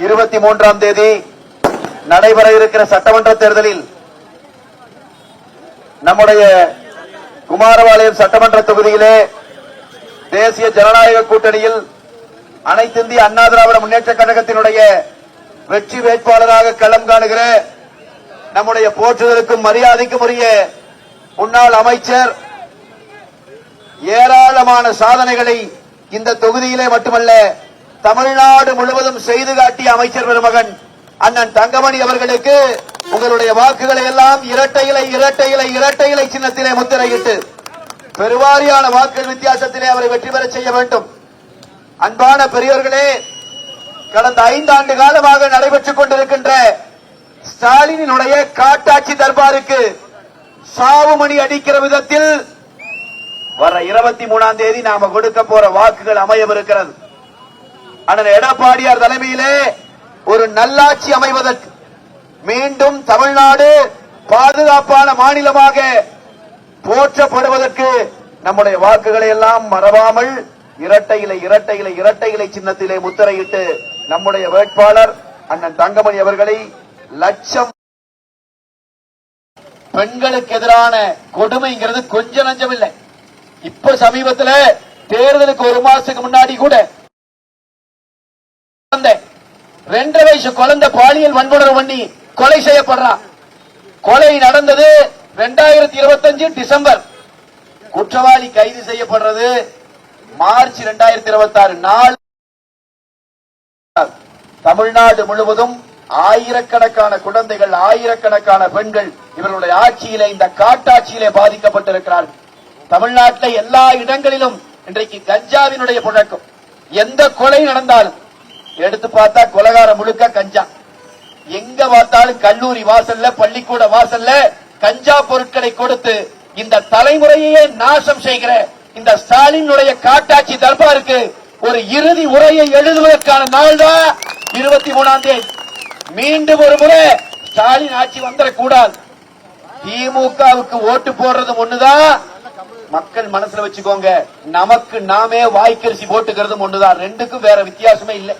23ஆம் தேதி நடைபெற இருக்கிற சட்டமன்ற தேர்தலில் நம்முடைய குமாரபாளையம் சட்டமன்ற தொகுதியிலே தேசிய ஜனநாயக கூட்டணியில் அனைத்து இந்திய அண்ணா திராவிட முன்னேற்ற கழகத்தினுடைய வெற்றி வேட்பாளராக களம் காணுகிற நம்முடைய போற்றுதலுக்கும் மரியாதைக்கும் உரிய முன்னாள் அமைச்சர், ஏராளமான சாதனைகளை இந்த தொகுதியிலே மட்டுமல்ல தமிழ்நாடு முழுவதும் செய்து காட்டிய அமைச்சர் பெருமகன் அண்ணன் தங்கமணி அவர்களுக்கு உங்களுடைய வாக்குகளை எல்லாம் இரட்டை இலை சின்னத்திலே முத்திரையிட்டு பெருவாரியான வாக்குகள் வித்தியாசத்திலே அவரை வெற்றி பெற செய்ய வேண்டும். அன்பான பெரியோர்களே, கடந்த 5 ஆண்டு காலமாக நடைபெற்றுக் கொண்டிருக்கின்ற ஸ்டாலினுடைய காட்டாட்சி தர்பாருக்கு சாவுமணி அடிக்கிற விதத்தில் வர 23ஆம் தேதி நாம கொடுக்க போற வாக்குகள் அமையவிருக்கிறது. அண்ணன் எடப்பாடியார் தலைமையிலே ஒரு நல்லாட்சி அமைவதற்கு, மீண்டும் தமிழ்நாடு பாதுகாப்பான மாநிலமாக போற்றப்படுவதற்கு நம்முடைய வாக்குகளை எல்லாம் மறவாமல் இரட்டை இலை சின்னத்திலே முத்திரையிட்டு நம்முடைய வேட்பாளர் அண்ணன் தங்கமணி அவர்களை லட்சம். பெண்களுக்கு எதிரான கொடுமைங்கிறது கொஞ்சம் நஞ்சம் இல்லை. இப்ப சமீபத்தில் தேர்தலுக்கு 1 மாசத்துக்கு முன்னாடி கூட 2 வயசு குழந்தை பாலியல் வன்புணர்வு பண்ணி கொலை செய்யப்படுறான். கொலை நடந்தது 2025 டிசம்பர். குற்றவாளி கைது செய்யப்படுறது மார்ச் 2026 நாள். தமிழ்நாடு முழுவதும் ஆயிரக்கணக்கான குழந்தைகள், ஆயிரக்கணக்கான பெண்கள் இவர்களுடைய ஆட்சியிலே, இந்த காட்டாட்சியிலே பாதிக்கப்பட்டிருக்கிறார்கள். தமிழ்நாட்டில் எல்லா இடங்களிலும் இன்றைக்கு கஞ்சாவினுடைய புழக்கம். எந்த கொலை நடந்தாலும் எடுத்து பார்த்தா கொலைகார முழுக்க கஞ்சா. எங்க பார்த்தாலும் கல்லூரி வாசல்ல, பள்ளிக்கூட வாசல்ல கஞ்சா பொருட்களை கொடுத்து இந்த தலைமுறையே நாசம் செய்கிற இந்த ஸ்டாலினுடைய காட்டாட்சி தர்பாருக்கு ஒரு இறுதி உரையை எழுதுவதற்கான நாள் தான் 23ஆம் தேதி. மீண்டும் ஒரு முறை ஸ்டாலின் ஆட்சி வந்துடக்கூடாது. திமுகவுக்கு ஓட்டு போடுறதும் ஒண்ணுதான், மக்கள் மனசுல வச்சுக்கோங்க, நமக்கு நாமே வாய்க்கரிசி போட்டுக்கிறதும் ஒண்ணுதான். ரெண்டுக்கும் வேற வித்தியாசமே இல்லை.